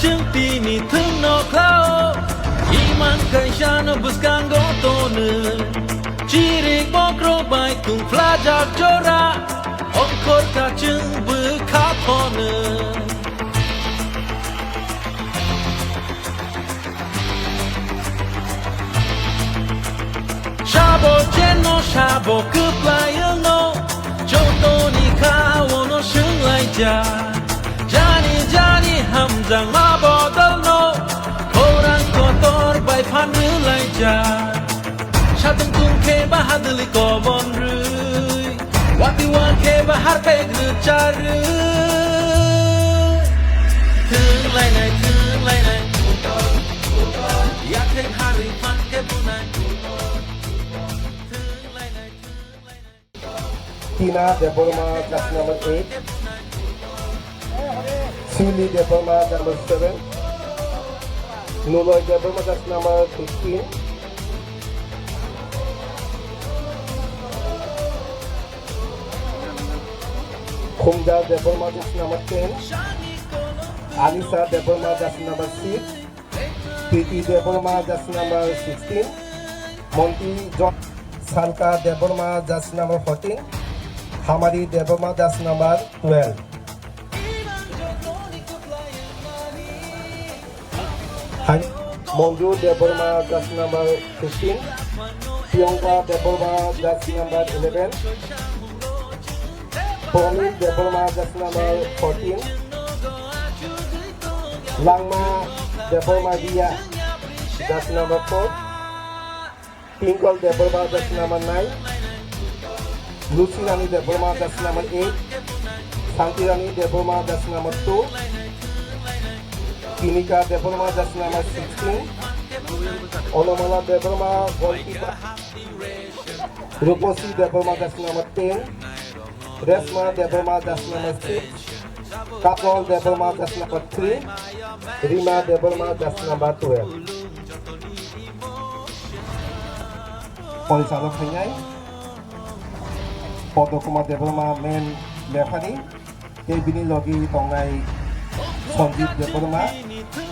Chừng tì nì thương nó khao Iman khai xa nó buscan gõ tô nư Chỉ riêng bó krô bài cùng phla giặc cho ra Ông khôn cả chừng bư khá thô nư Sa bò chen nó sa bò cướp lại yêu nó Cho tô nì khao nó sướng lại cha Jani hamzang ma bodal no Orang kotor bai phanru lai ja Shatung tung ke bahadli ko bon rui Wati wan ke bahar pe gru charu Thương lai này Ya ke hari phan ke bunai Thương lai này Tina Deborma just number 8 Suli Deborma number 7 Nuloy Deborma just number 15 Khumda Deborma just number 10 Alisa Deborma just number 6 Priti Deborma just number 16 Monty John Salka Deborma just number 14 Hamari Deborma just number 12 Monju Deborma just number 15 Pyongpa Deborma just number 11 Poni Deborma just number 14 Langma Deborma Dia just number 4 Tinkle Deborma just number 9 Lucy Rani Deborma just number 8 Santi Rani Deborma just number 2 Kinika Deborma just number 16 Onomala Deborma goalkeeper Ruposi Deborma just number 10 Resma Deborma just number 6 Kapol Deborma just number 3 Rima Deborma just number 12 Polisalok Hingai Podokuma Deborma main referee Kebini Logi Tongai Sanjeev Deborma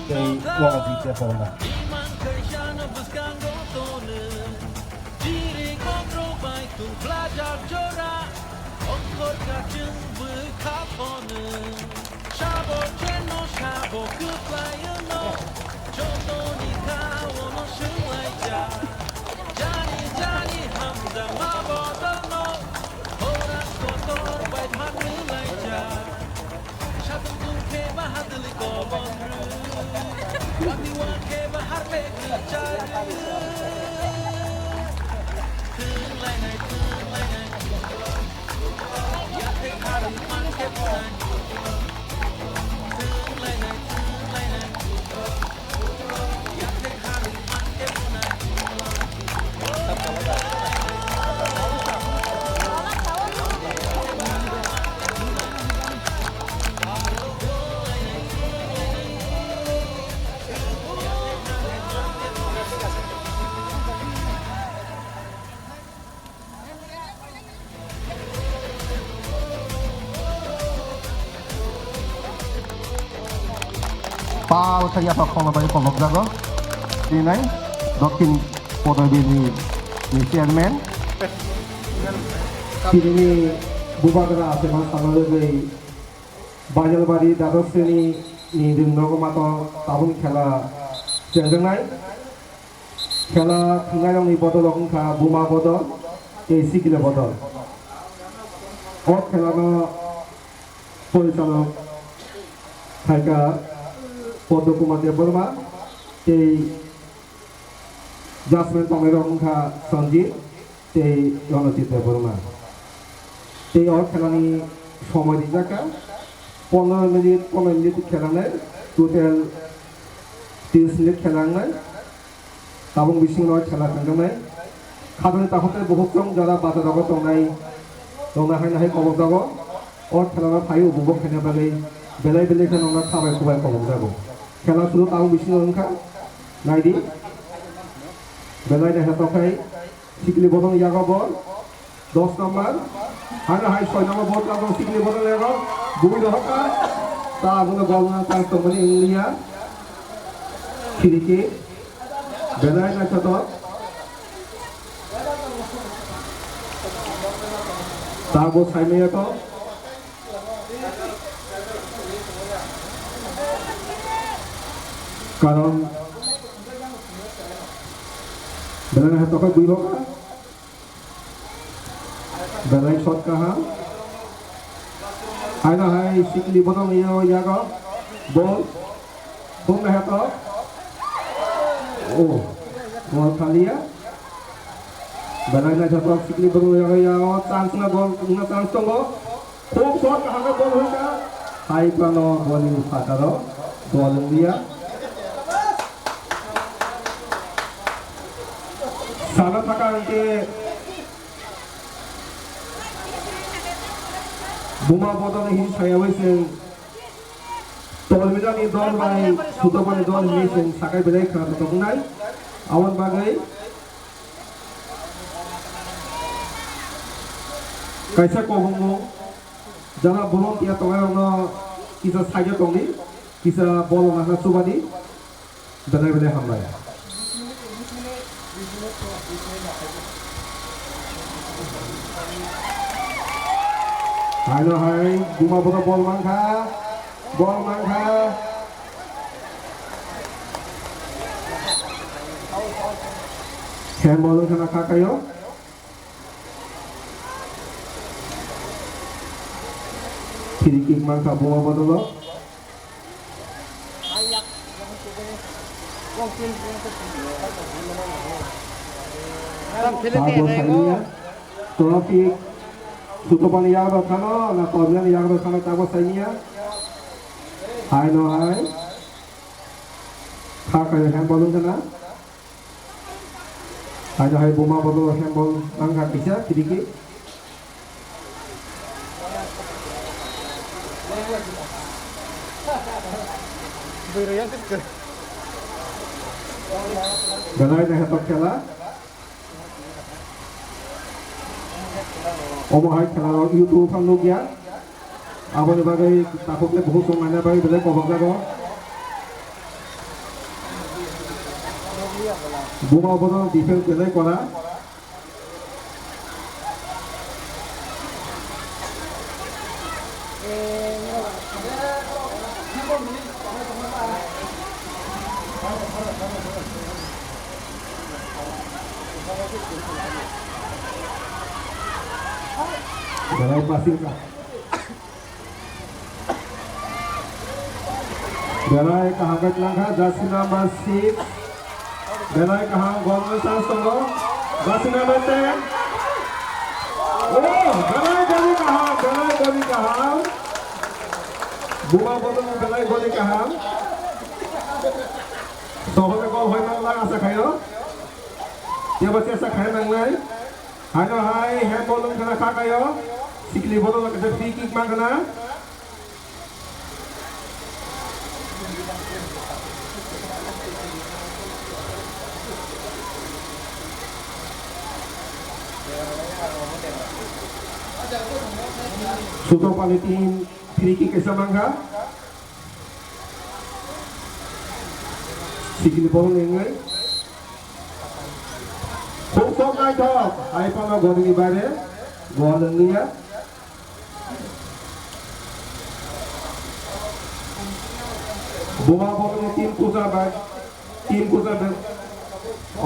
Kei Ronajit Deborma Pal saya pakong nabai kolok jago dinai dokin podobini ni chairman kini bubagara asema samaloi bajalbari dados sreni ni dinnogomato tabung khela chenjangnai khela thungairong ni bodol ongkha buma bodol AC kilo bodol o khelano porisalok thaika Podokuma Deborma Kei Jasmine Pamerongka Sanjeev Kei Ronajit Deborma Kei or Khelani Somoi Dijaka 15 minute খেলানায় total 30 minute খেলানায় তাবং বিসিংনায় খেলা থাंगानाय খাদনে তাহতে বহুতং যারা বাজা দাগ তংनाय हाय कबक जागो और खेलाना फाय उपभोग खेलने बागै बेलाय बेलाय खेलाना खाबाय खुबाय कबक जागो খেলা শুরু তাও বেশি সংখ্যা নাইডি বেলায় দেখা তখাই সিকলি বদল ইয়াগো বল 10 নম্বর হানা হাই 6 নম্বর বল লাগো সিকলি বদল ইয়াগো দুই দহকা তা বলে বল না তার তো মানে ইংলিয়া ফিরিকে বেলায় দেখা তো তারপর সাইমে তো কারণ বেলায় হাত তখন দুই হোক বেলায় শট কাহা হাই না হাই সিকলি বদল ইয়াগ বল তুম না হাত ও বল খালিয়া বেলায় না যত সিকলি বদল ইয়াগ চান্স না বল না চান্স তো খুব শট কাহা বল হইকা হাই প্রানো বলিং ফাটারো বল দিয়া সারা থাকা আনকে বোমা বদলে হিন ছায়া হয়েছেন তলমিজানি দল বাই সুতোপানি দল নিয়েছেন সাকাই বেলাই খেলা তো নাই আওয়ান বাগাই কাইসা কহঙ্গো যারা বলন তিয়া তঙাই কিসা সাইজা তংনি কিসা বল নাহা সুবাদি বেলাই বেলাই হামলায় Hai hai, cuma bola bol mangka, hand ball kena kakayo, free kick mangka bola bola, trophy. Sutopan yang berkano, na problem yang berkano tahu saya. Hai no hai, kah kayak handball itu na? Hai no hai boma bolu handball langkah kisah sedikit. Galai dah hebat kela. Omahai খেলা YouTube fun গিয়া আবনি বাগৈ তাপকলে বহু সমানা by বলে কবক লাগো বোমা বদল defence বেলে করা Belai pasir kah? Belai kahangat langkah jersey number 6. Belai kahang gol chance tunggu. Jersey number 10. Oh, belai goli kahang. Bunga botol belai goli kahang. Sohole gol hoy nang lang asa kayo. Dia baca asa kayo nang lai. Hano hai hand ball kena kayo. Sikli botol ke free kick mangkana. Suto palitin free kick ke mangka. Sikli botol engai. Sok ngai thok. Ai pano gol ni bare. Gol ni ya. বোমা বলে team কোচা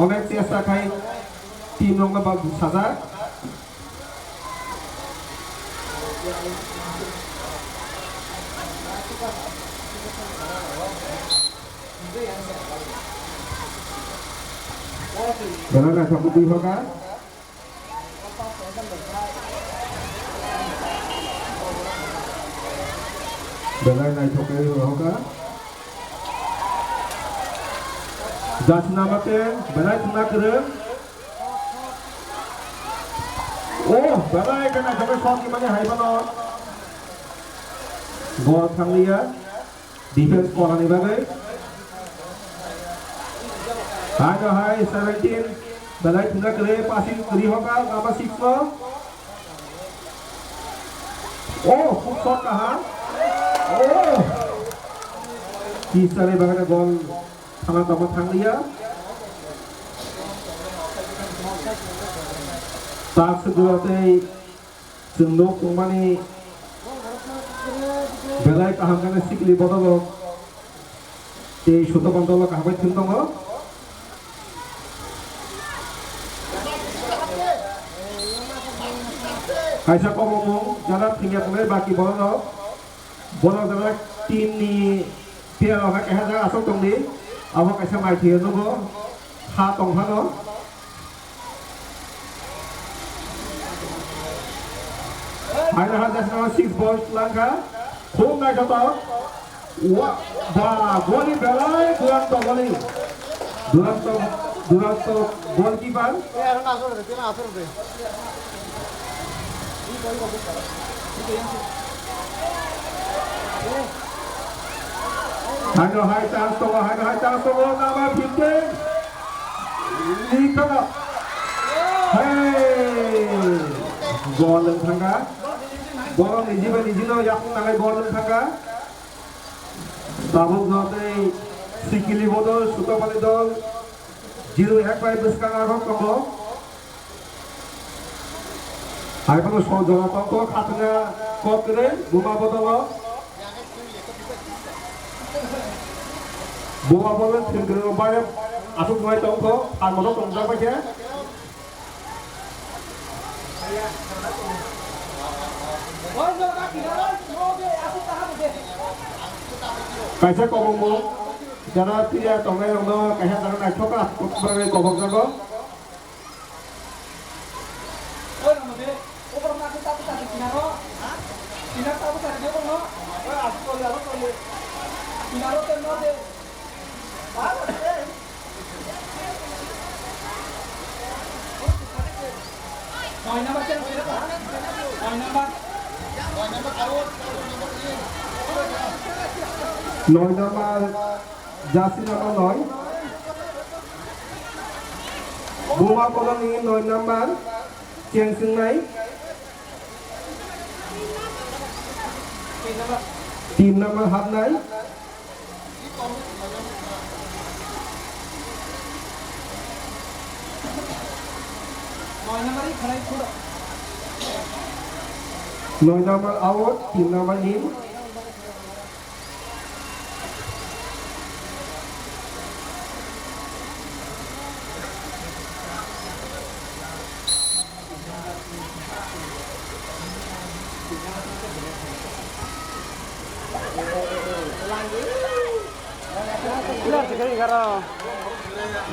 অনেক চেষ্টা খাই team রঙা বা সাজা বেলা না সব দুই ভাগা বেলা নাই ঠকে হোগা Jersey number 10, belai tuna keren. Oh, belai kena sampai shot gimana hai bano. Gol thang liya. Defense kola ni bagai. Hai no hai 17 balai tuna kere passing kuri hoka number 6 no oh खूब shot कहा oh तीसरे बगैर ball थाना तब थांग लिया ताक से गुआते जों लोग कुमानी balai kaham kana sikli bodolo te shoto bandolo kahabai thundongo kaisa komong jara thingya pulai baki bono bono jara team ni player ha kaha jara asok tongni abo kaisa mai thiyo nogo ha tong hano Hai ha das number 6 ball Lanka khum nai kata wa ba goli belai Duranto goalkeeper Hano hai chance to number 15 Nikama hey goal leng thanga ball nijino yak nangai goal leng thanga Tabuk zote sikili bodol sutopali dol 0-1 by Biskang Arok Kombo Hai kono Sonjona Tongko Khatna Kop Kere Buma Bodolo Buma Bodol Tingkere Bayam Asuk Noi Tongko Armodo Tongja Baja Kaisa Kombo Jara Tia Tongai Rondo Kaisa Jara Nachoka Sebagai Kombo Jago Nói nama Jasi nama nói Buma kolong ingin nói nama Chiang sing này Team nama hap này Nói nama out Team nama in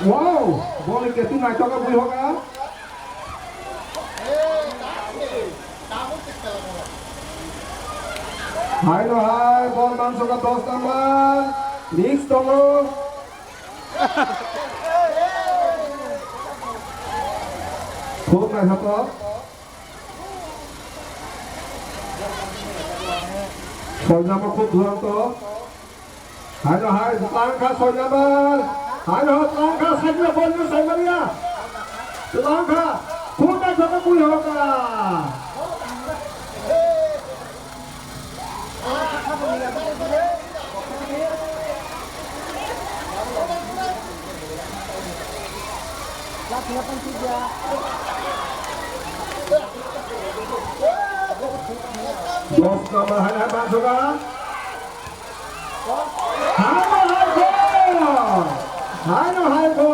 Wow, boleh ke tu nak coba boleh hoga? Hai no hai, ball masuk ke 10 number. Next tunggu. Khub nak apa? Soal nama khub durang tu. Hai no hai, langkah soal nama. Hai no langkah saja bolnya saya Maria. Langkah, khub nak coba boleh hoga? Dos nomor hanya masuk ke Hano Haiko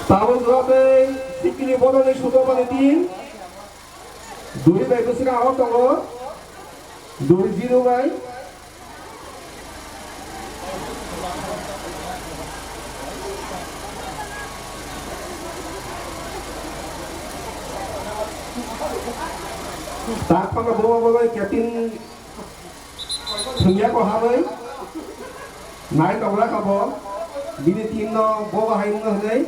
tahun berapa sikili bodoh ni sudah panetin duri baik tu sekarang awak tunggu duri 0 baik tak pakai bawa captain Sungya ko habai nai ka bra ka bo bini team no bo ba hai ngah nei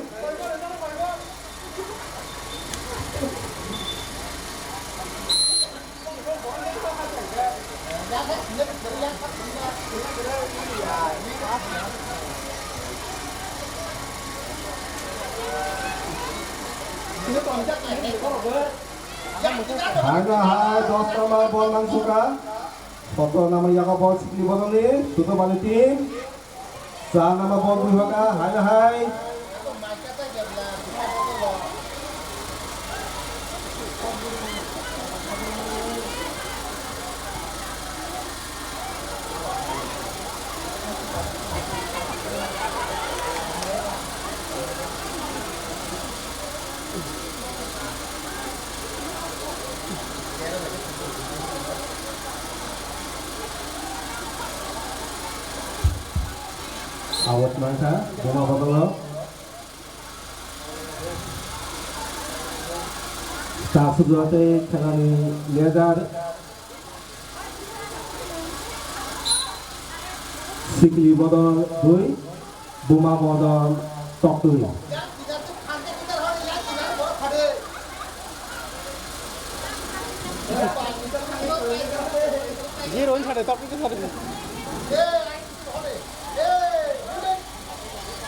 Hanya hai 10 nama bol Mansuka, 17 nama Yaka bol Sikli Bodoni, Tuto Balitim, 3 nama bol Buhaka, hanya hai. Awat mangsa, Boma Bodolo. Sasudrate Kanani Ledar Sikli Bodol 2, Boma Bodol Tok 2.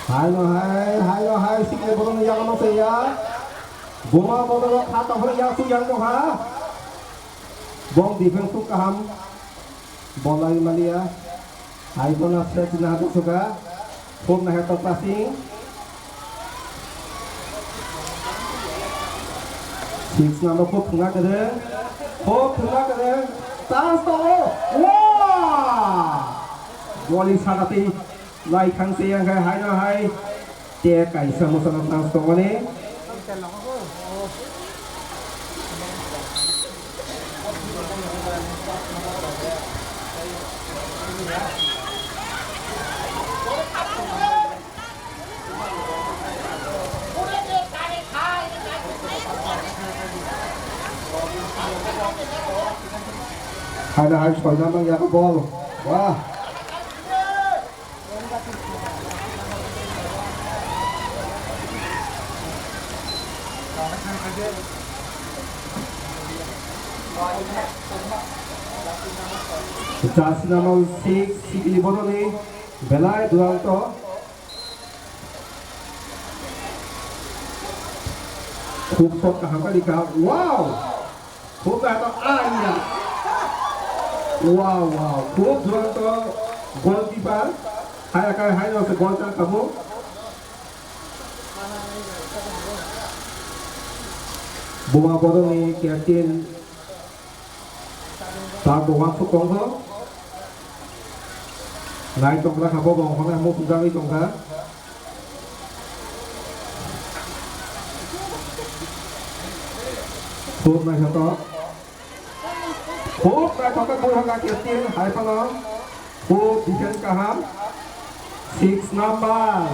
Hai no hai Sikli Bodol yang mana saya? Boma Bodol kata hal yang tu yang doha. Bom defense tu kaham. Bolai Malia. Hai bona set na tu suka. Phone na head passing. 6 number 4 thunga kade. 4 thunga kade. Chance to. Wow! Bowling sadati lai khang se yang hai no hai. Te kai samusana chance to ni. Hai na hai 6 number Yaka ball. Wah. Chance number 6 Sikli Bodoni Belai Duranto. Khúc sốt cả hàng ka. Wow. Khúc ka to anya. Wow. Khúc Duranto goalkeeper. Hai no se goal ta kamu. Boma Bodoni captain ta Boma Sukong ho. Nai tong ra khabo bong khona mo pung dang tong ka. Khúc nai to. Khúc nai to ka bol hanga captain hai pa no. Khúc defense ka ham. 6 number.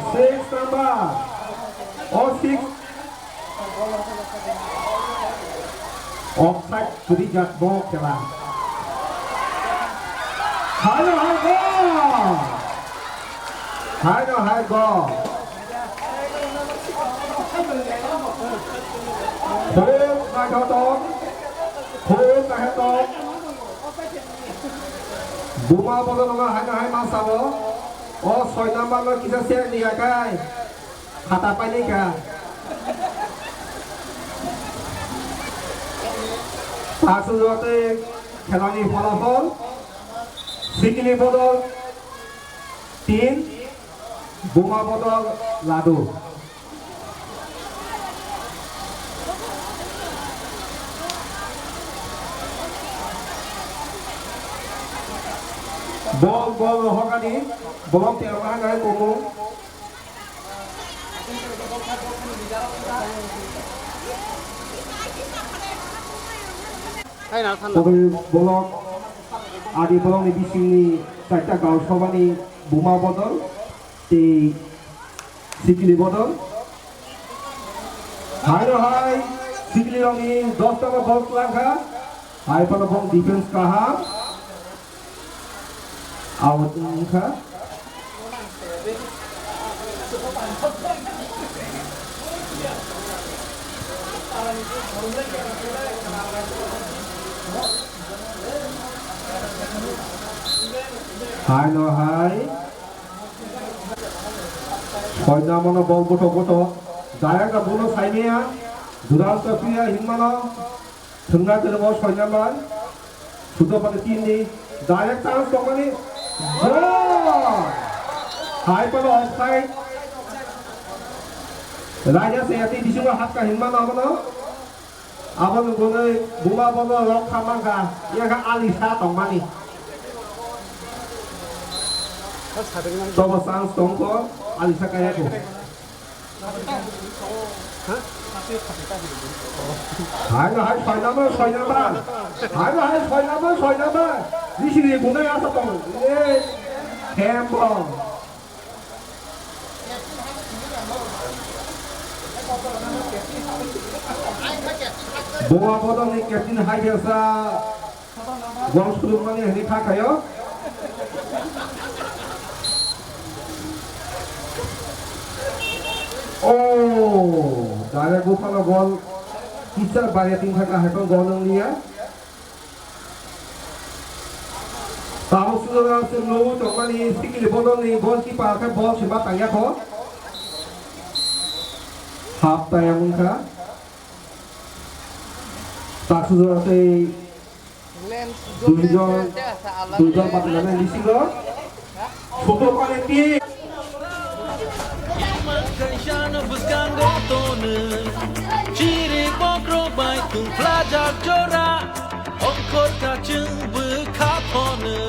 All 6. Offside jadi jat bok jalan. Hai no hai go. Khúc nai to. Boma Bodol hai no hai masabo. Oh 6 number lo kisah share ni kai. Kata apa ni ka? Sasudrate খেলানি ফলাফল Sikli Bodol 3, Boma Bodol Ladu. Bol hokani bolong terokan dari kumu. Bol bolong adi bolong di sini kita gaul sobani Boma Bodol di Sikli Bodol. Hai Sikli Rongi 10 number ball langka. Hai pada bong defense kaham. Out ka. Hai no hai. Koina mana bol boto boto. Daya ka bulo saimia. Dural ka pia himana. Tengah terus koina man. Sudah pada sini. Daya chance kemana? Gol. Hai pada offside. Raja Sehati di sini hat ka himana mana? Apa nunggu bunga bunga lok kamangka. Ya ka Alisa tongmani. Coba sans tongko Alisa kaya tu. Hai na hai soi nama. Hai na hai soi nama. Di sini bunga ya satu. Campbell. Bunga bodoh ni Captain Hai biasa. Gol sebelum mana ni kah kayo? Oh, dari gufana gol kisah banyak tim mereka hebat gol dia. Tahu sudah semua cuma ni sikit bodoh ni gol kipas kan gol cuma tanya kok. Half time muka. Tak sudah tu tujuan pertandingan di sini. Foto kualiti. Shana buscan gotone Chiri bokro bai tung plajak jora Ongkor kacung bekapone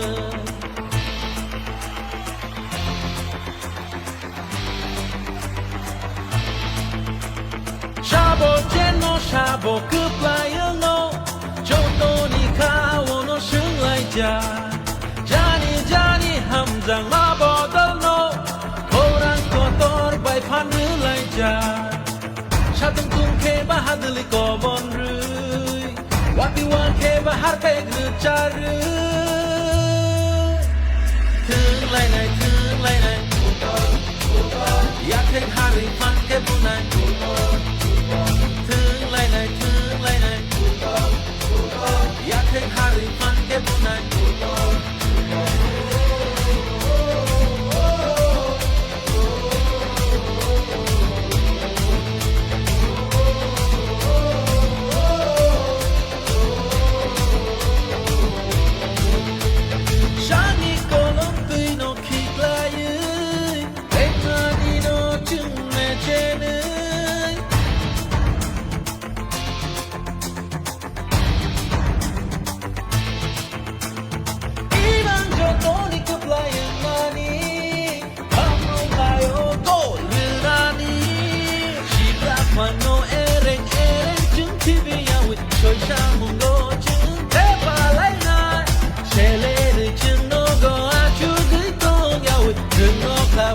Shabo jeno shabo kuplayang no Joto ni kawo no shung lai ja Jani jani hamzang mabodal no Orang kotor bai panu lai ja Shatung tung ke bahadli ko bon rui Wati wan ke bahar pe gru charu Tung lai nai Ya ke hari fan ke bunai Tung lai nai Ya ke hari fan ke bunai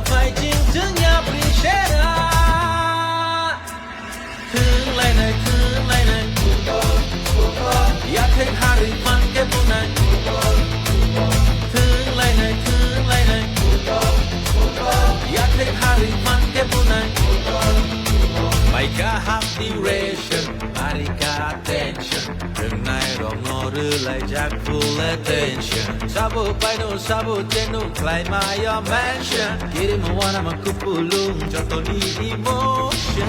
Phải chinh thương nhà Prishera Thương lại này Ya thích hari fan ke bunai Thương lại này Ya thích hari fan ke bunai Maika have duration Marika attention Đừng này rong ngồi lại jack full attention Sabu paino sabu tenu climb my your mansion Kiri mawana makupulung joto ni emotion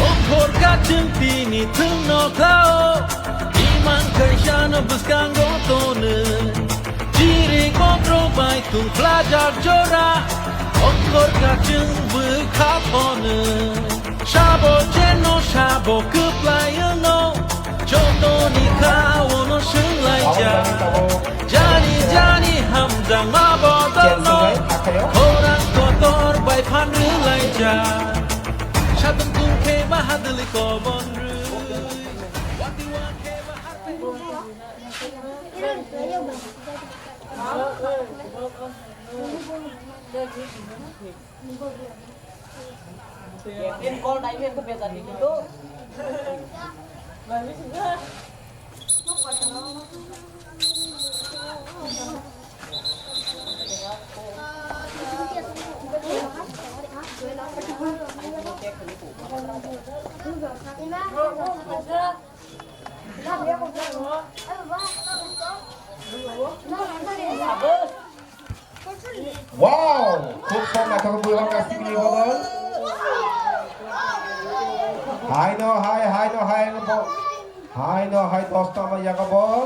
Ongkor kacung tini tung no kao Iman kaishana buscan gotone Jiri kontrol bai tung plajak jora Ongkor kacung bekapone Shabo jeno shabo kuplayang no Joto ni kawo no shung lai ja Jani hamzang mabodal no Orang kotor bai panu lai ja Shatung tung ke bahadli ko bon rui Wati wan ke bahadli Pin call đánh viên cái việc gì itu. Bagus juga. Wow, खूप छान नाटक बुलगा सिकली बदल. Hai no hai ball. Hai no hai 10 টা জায়গা বল.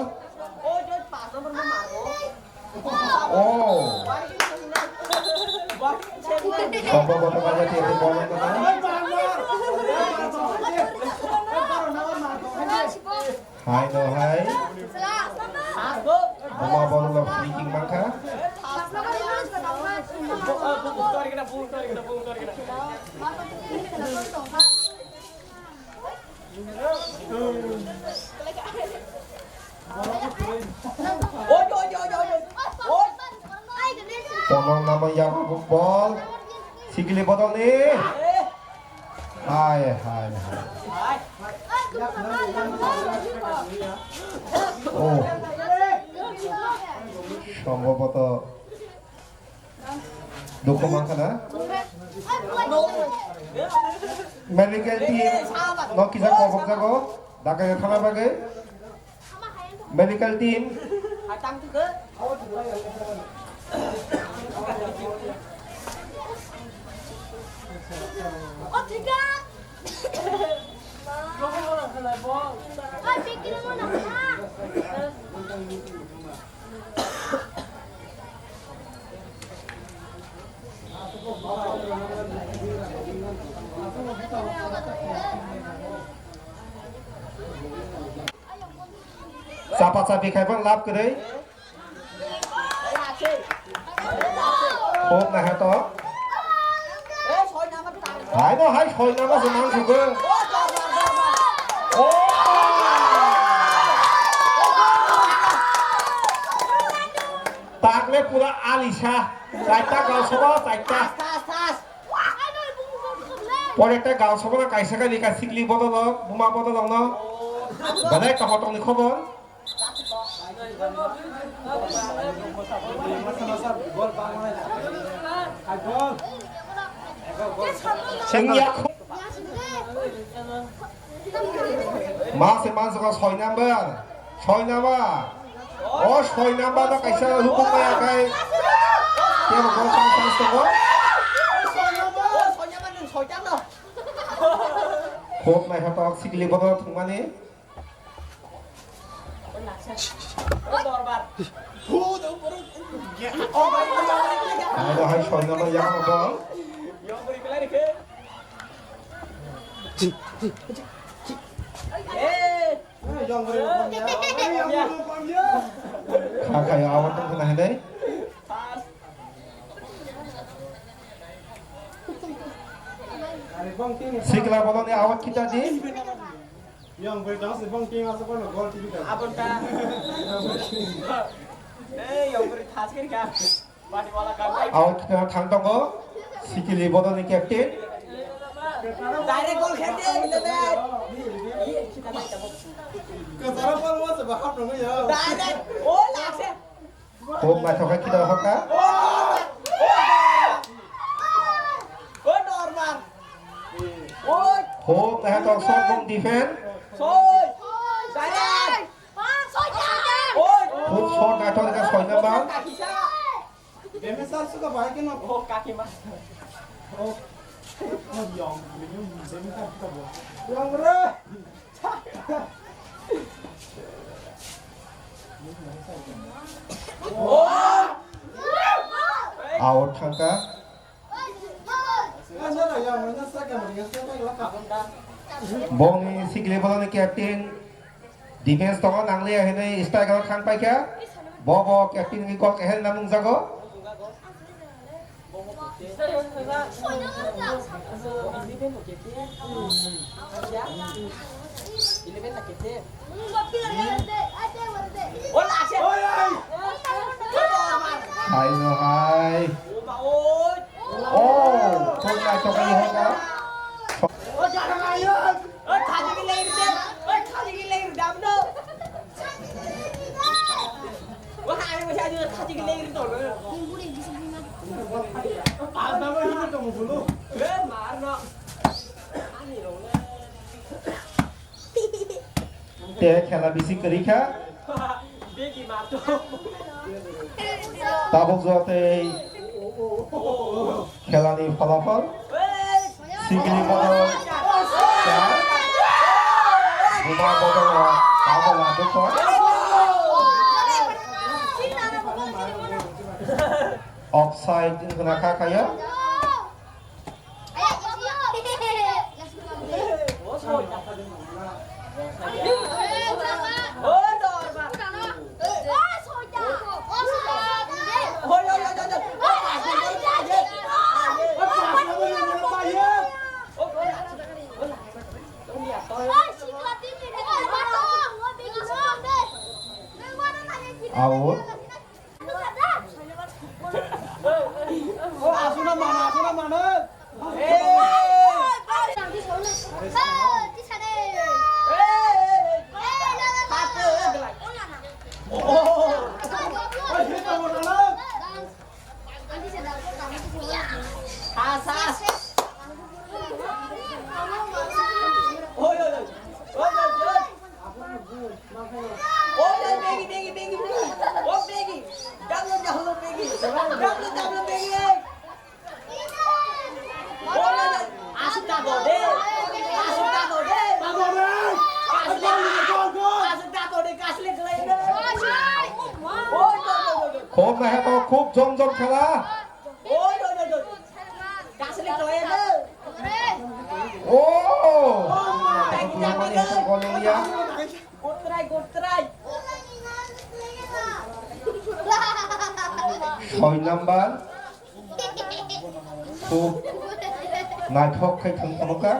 Oh. সম্ভবত বাজাতে এতে বল না. Hai no hai. Bola bola free kick mangka. Ponong nama yang ball. Sikili botol ni. Hai. Oh. সম্ভবত দুঃখ মাংখা না মেডিকেল টিম নকিজা কবক জাগো ঢাকা থানা বাগে medical team Sapa-sapi kapan lap ke deh? Hop nah to. Hai no hai khoi nama semang juga. Oh. Takle pura Alisha. Saita gaul sabha saita. Pore ekta gaul sabha kaisa ka lika sikli bodol buma bodol na. Balai kapotong ni khobor. Cengyak. Mas suka 6 number. 6 number. Oh 6 number na kaisa hukum kaya kay. Kaya mo kung sang to ko. Khop mai hatok sikli bodol thumani. Ada hai 6 number yang apa? Kakak yang awal tuh kena deh. Sikla bola ni awal kita di. Yang berjauh sebang king asal pun gol TV kan. Abon ka. Yang beri tas kiri ka. Bati bola ka. Awal kita thang ko. Sikli bola ni captain. Direct goal khen dia gila bet. Kita nak cabut. Kesara pun masih bahap dong ya. Direct. Oh lak se. Khop mai thokai kita hoka. Oh normal. Oh. Khop mai hatok shot bom defense. Soi. Direct. Soi jam. Oh. Khop shot mai thok ka 6 number. Kaki sa. Game sar suka baik kan? Oh kaki mas. Oh. Yang minum semi kan kita buat. Yang berah. Oh. Out thangka. Mana lah yang mana sekarang mereka sekarang lah. Abon ka. Bom ni sikli bola ni captain. Defense to nang le hene striker khang pai kya. Bo captain ni gol kehel namung jago. Hai no hai. Oh, thong mai thokai ni hoka. তে খেলা বেশি করিখা baggy মাতো তাবক জতে খেলানি ফলাফল সিগিরি বদল 4 বুমা বদল tabla 2 offside kena kakaya out খুব না তো খুব জমজম খেলা ও namanya itu Kolelia 6 number ถูกนายทอกให้ถึงคนกัน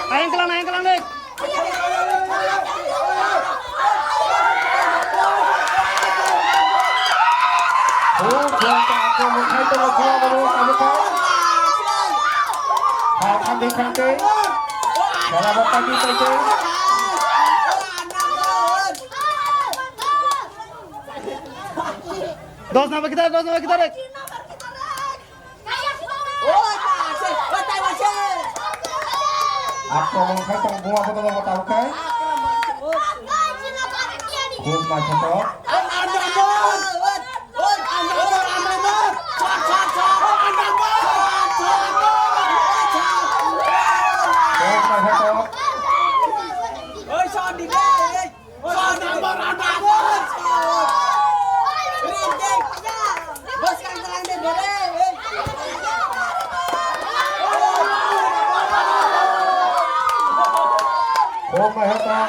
Ayo kelang deh. Oh, jangan aku mengkai terlalu baru kamu kan? Kami kantor, dalam pagi saja. Dos nama kita deh. Aku mengkai tong bunga betul betul tahu kan? Good macam tu. Oh my God.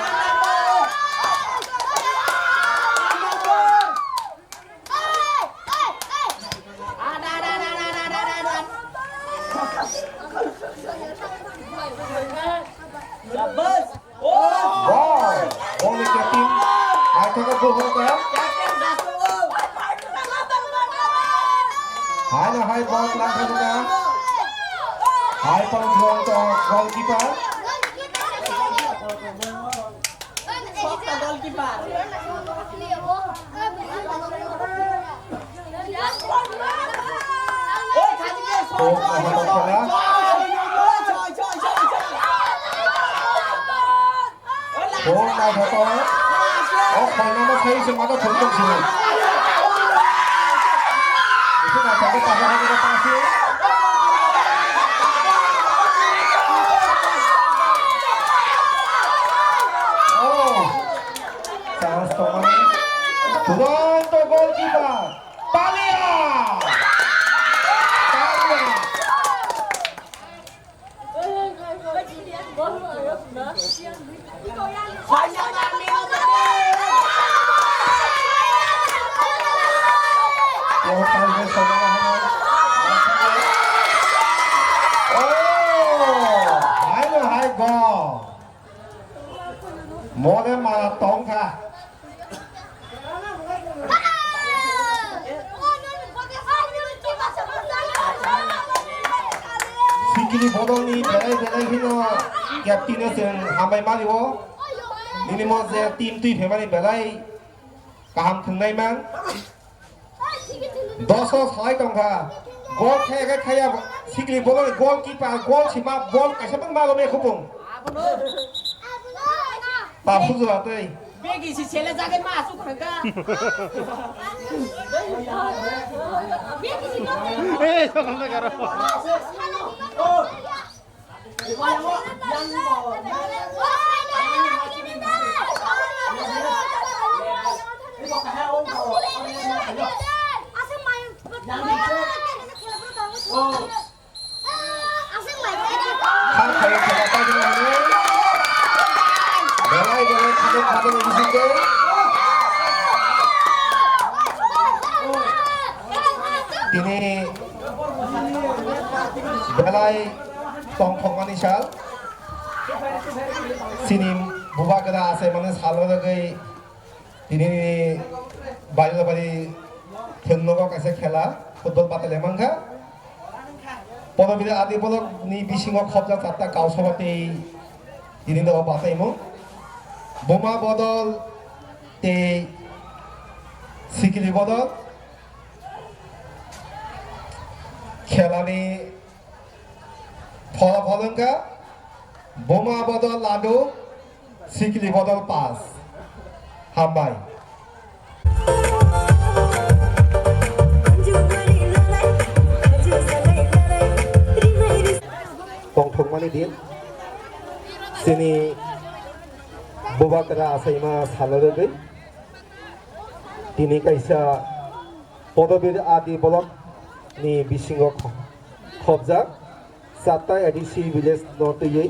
Wow, only getting I took a good look. High ball lang kanina. High pang buang to goalkeeper. Mai phải có. Phải nó thấy sự mà nó thủng trong gì. Thế nào phải cái tàu này nó ta xíu. Chance to money. Toronto goalkeeper. Talia. More than marathon ka. सिखिरि बदलनि बेलाय हिनो captain जों हामबाय Mario निनिमो जे team तुइ फेमानि बेलाय गाहाम खुंनायमोन 10 6 टंका गल खाया सिखिरि बदलनि गलकीपार गल सिमा बल काइसाबं मालो मेखुबुं बाफुजुआतै Begi si Cele jangan masuk mereka. jangan negara. Ini belai tongkong manisal sini buba kena asai mana salah lagi ini balik balik tenlogo kasih khela football batal emang kah pada bila adi pada ni bisingo khobja kata kau seperti ini dah batal emo boma bodol te sikili bodol খেলানি ফলাফলঙ্কা বোমা বদল laddoo sickly বদল pass হামবাই tongthokmani din sini bobakra asaima salorogoi tini kaisa podobir adi bolok ni bisingo khobja satta adisi village north ye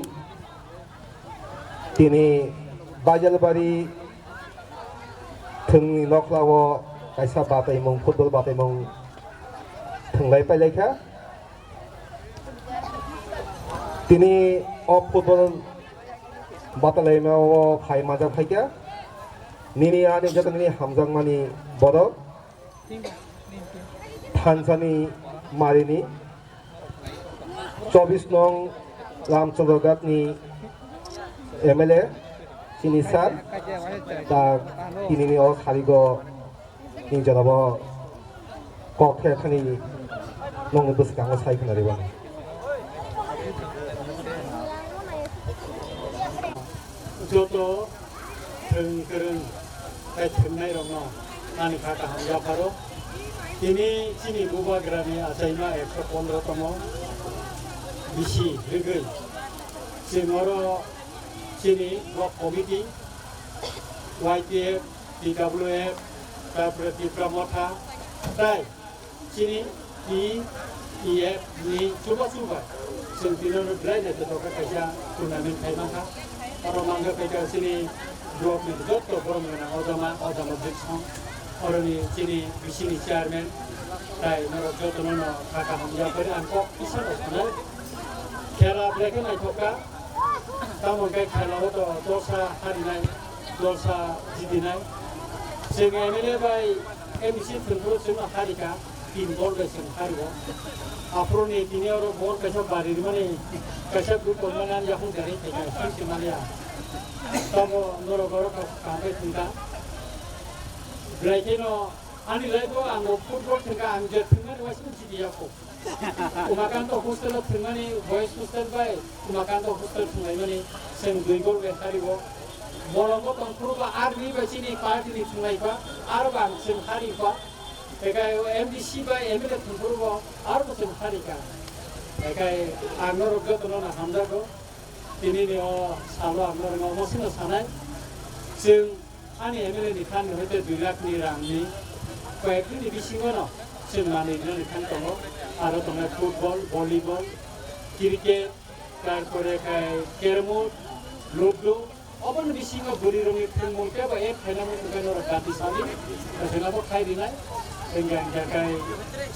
tini bajalbari thungni noklawo kaisa bataimong football bataimong thunglai pailekha tini o football batalaimao phai maja phaika nini ani jatani hamjangmani bodok थानसानी मारिनी 24 नং रामचंद्रगढ़नी MLA सिनिसार ता किनिनी और खारिगो नि जनाबो कखे खानी नंग बसकांगो साइखनारि बानो जोतो थोंगोरों थोंनाय रंनो आनि खाटा हामजाफारो Ini sini buba grami asaima 115 tomo bisi regel sinoro sini blok komiti YTF TWF taପରେ Pramotha tai sini EF ni coba sentino drai na to ka kaja turnamen kaimaka aro mangga kaja sini blok ni jotto boromena odama dikson Orang ini sini chairman, saya nak jodoh nono kakak hamja pada angkok bisa loh, kira mereka naik toka, tamu mereka kira itu dosa hari naik, dosa jadi naik, sehingga ini bayi emisi tentu semua hari ka, tim bol bersih hari ka, apro ni ini orang bol bersih bari di mana, bersih grup pemenang yang pun dari tiga, sih Malaysia, tamu noro goro kampai tinggal. Belajar ani lagi anggo football tengah angjet tengah voice pun jadi aku. Umakan tu hostel tengah ni voice hostel baik. Umakan tu hostel tengah ni sen dua gol berhari bo. Bolang ko tangkuru ba army baci ni party ni tengah iba. Arbang sen hari iba. Ekai MDC ba ML tangkuru bo. Arbo sen hari ka. Ekai angor uga tu na hamda ko. Ini ni salu angor ngomong sen sanai. Sen ani ML ni kan hote 2 lakh ni rang ni. কয়েকদিন বিশিঙ্গন সিনেমানি এখানে তো আর তোমার football volleyball cricket তারপরে ক্যারমবোর্ড ludo অবন বিশিঙ্গ বলি রঙি ফিল্মকে বা এক ফেনামে দোকানের গাতি সালি সেনাবো খাই দিনাই এঙ্গান জায়গায়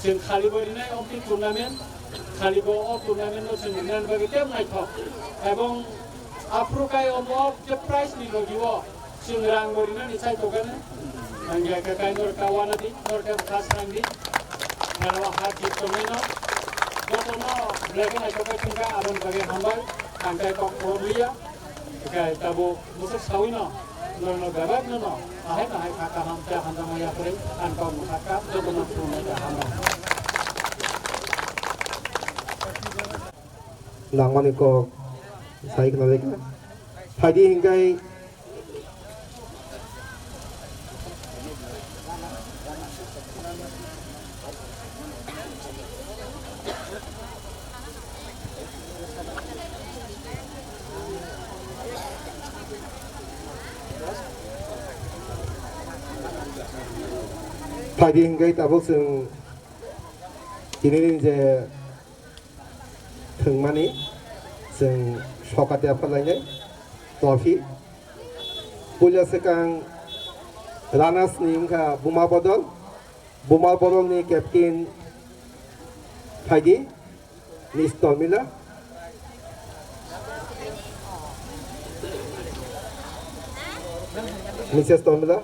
जों खालिबो दिनै अफि टुर्नामेन्ट खालिबो अफ टुर्नामेन्ट जों निनान बागेते नायथक एबं आफ्रुकाय अमक जे प्राइज नि लगिवो जों रां Barina निसाय तगाने Angga kakai nor kawana di nor kam khas rangdi narawa hati tomeno 저는 레그나 저까지가 아론 가게 한발 안갈 거 오리야 그게 따보 무슨 사위나 너는 가bat 너는 아해나 해 가까 함자 한다마야 그래 안거 무사까 저거는 부모가 한다 낭만의 거 사이가 나니까 파이디 행가이 파이디 행가이 따복승 이내는 이제 등만이ซึ่ง shokate apalainya trophy punya sekang ranas ni ka buma bodol ni captain Haidi ni Stormila Mrs. Stormila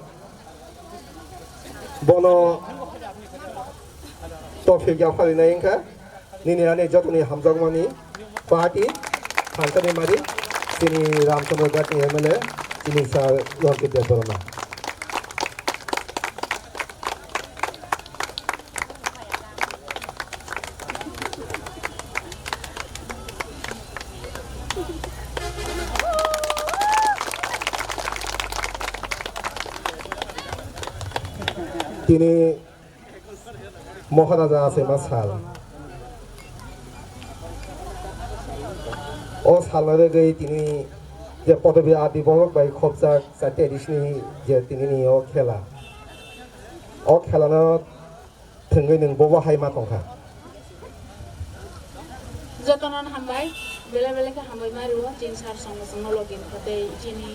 bono trophy ga apalainya ka ni ane jotuni hamjagmani party Hankani Mari, sini Ramchandra Ghat MLA, sini Sir Lonkit Deborah. Tini Maharaja Asema Sal. ও সালরে গই তিনি যে পদবী আদি বড়ক by খবজা সাথে এডিশনি যে তিনি নিও খেলা ও খেলানো থঙ্গৈ নং ববা হাইমা তংখা যতনন হামবাই বেলা বেলাকে হামবাই মারিও তিন সার সঙ্গে সঙ্গে লগিন খাতে চিনি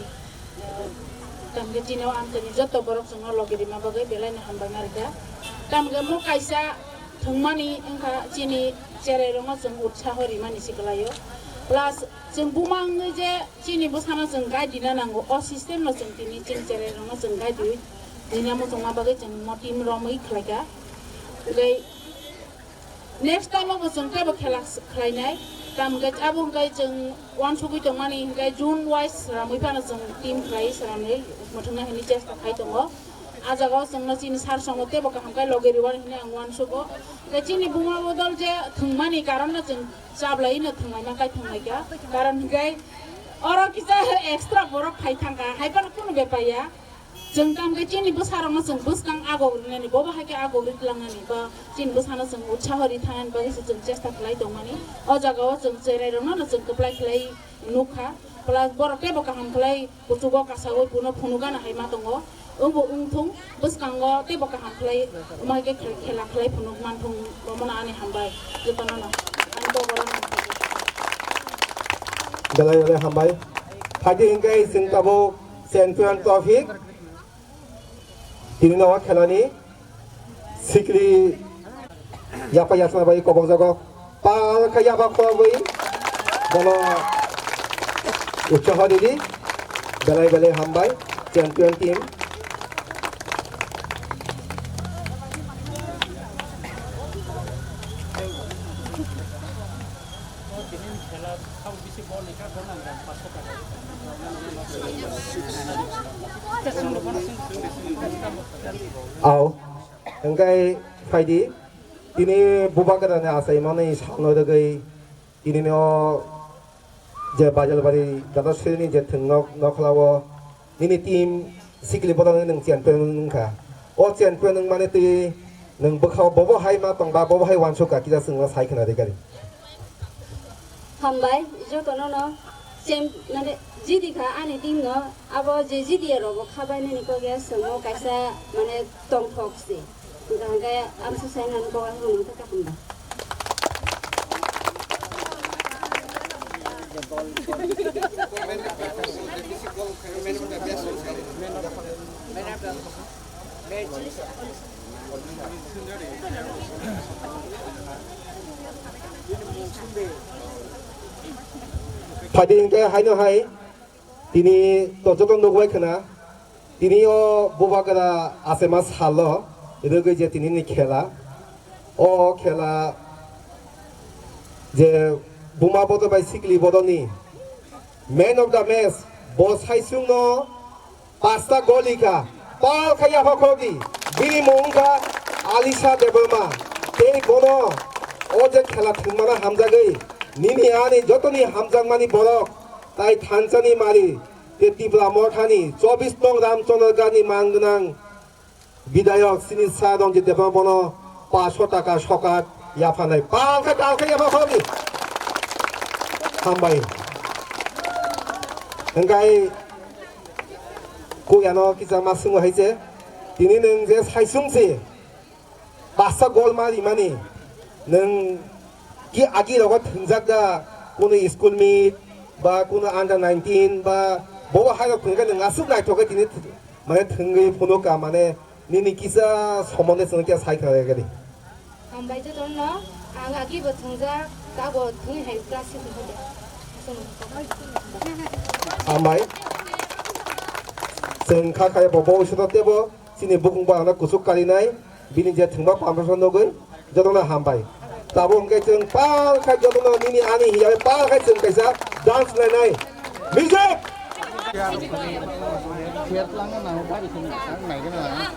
তামগে চিনাও আমতনি যত বরক সঙ্গে লগিরি মাবাগে বেলাইনে হামবাই মারিকা তামগে মো কাইসা থংমানি এংখা চিনি চেরে রঙ जों উৎসাহরি মানি সিকলাयो Plus, जों बुमाङै जे चिनि बसाना जों गाइदिना नांगौ अ सिस्टेम न जों तिनि जों जेरै रङ जों गाइदि दिना मोजों माबागै जों मटिम रमै खलायगा गै नेक्स्ट टाइम जों काबो खेला खलायनाय ताम गै आबो गै जों वान सुगै दं मानि गै जुन वाइस रामै फाना जों टीम खलाय सरानै मथंना हनि चेष्टा खाय दङ आजागाव जोंनो चिनि सार संगते बका हमकाय लगेरि वान हनि आं वान सुगो गै चिनि बुमा बदल जे थंमानि कारण जों जाब्लायनो थंनाय माकाय थंनायगा कारण गै अर किसा एक्स्ट्रा बरक फायथांगा हायबार कुनु बेपाया जों काम गै चिनि बसारनो जों बसकां आगौरिनानि बबा हायके आगौरिलांनानि बा चिनि बसानो जों उत्साहरि थानानै बा जों चेष्टा खालाय दं मानि अ जागाव जों जेरायरनो जों कप्लाय खलाय नुखा प्लास बरके बका हमखलाय बुथुगो कासावै पुनो फुनुगाना हायमा दङ Unggu ungtung, bus kanggo, tiba kaham kelai, umai ke kela kelai penuh mantung, romana ane hambai, juta nana, ane bogoran hambai. Galai hambai, hadi hinggai singkabo Central Traffic, ini nawa kelani, sikli, yapa yasna bai kobong jago, pal kaya bakwa bai, bono, ucapkan diri, galai hambai, champion team. Aw, engkai Friday, ini buba kerana asai mana ini sama dengan ini no, je bajal bari, jatuh sini je tengok nak lawa, ini tim sikli bodoh neng champion nengka, oh champion neng mana tu neng bekau bobo hai ma tong ba bobo hai wan suka kita semua sai kena dekari. Hambai, jo tono no, sem nade jadi kah ane tim no, abo jadi ya robo kabai ni niko gaya semua kaisa mana tong tok sih, enggak gaya am susah nan kau orang itu tak hambai. Padi hingga hai no hai, ini tojok nungguai kena, ini o buba kena asemas halo, itu kerja ini ni kela, oh kela 제 부마보도 바이 시클리 보더니 맨 오브 더 매스 보 사이숭노 파스타 골리카 파카야 바코기 비니 몽가 알리샤 데버마 테 고노 어제 খেলা 등만한 함작의 니니 아니 যতনি 함작만이 বরক তাই থানচানি মারি তে টিপলা মখানি 24 নং রামচন্দ্র গানি মানগনাং বিধায়ক সিনিসা রঞ্জিত দেববন 500 টাকা সকাত ইয়াফানাই পালকা কালকা ইয়াফা খবি হামবাই হংগাই 고야너 기자 말씀을 하이제 디니는 제 사이승세 마사 골마리마니 능 이 아기라고 등작자 고는 스쿨 및바 고는 안다 19 바 뭐가 하여 그러니까 능 아습 나이토가 디니 만에 등의 번호가 만에 니니 기사 소문에 쓰는 게 사이카가 되거든 한바이저 돈너 아기 버튼자 까고 등이 할 클래스 하자 아마이 생카카에 보보시도 때보 신이 무궁바 하나 구속가리나이 미니 제 등박 밤에서 녹은 저도나 한바이 따봉게 정 빠카 저도나 니니 아니 히야 빠카 정 가이사 dan스 나이 뮤직 Thiệt lắm cái nào bác thì không sáng này cái nào.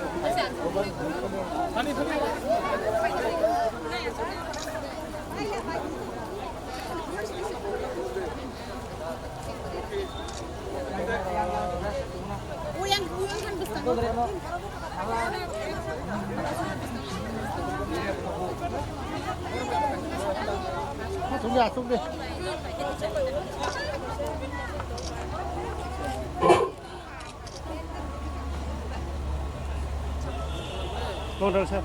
Xuống đi, xuống đi. Con đâu xem.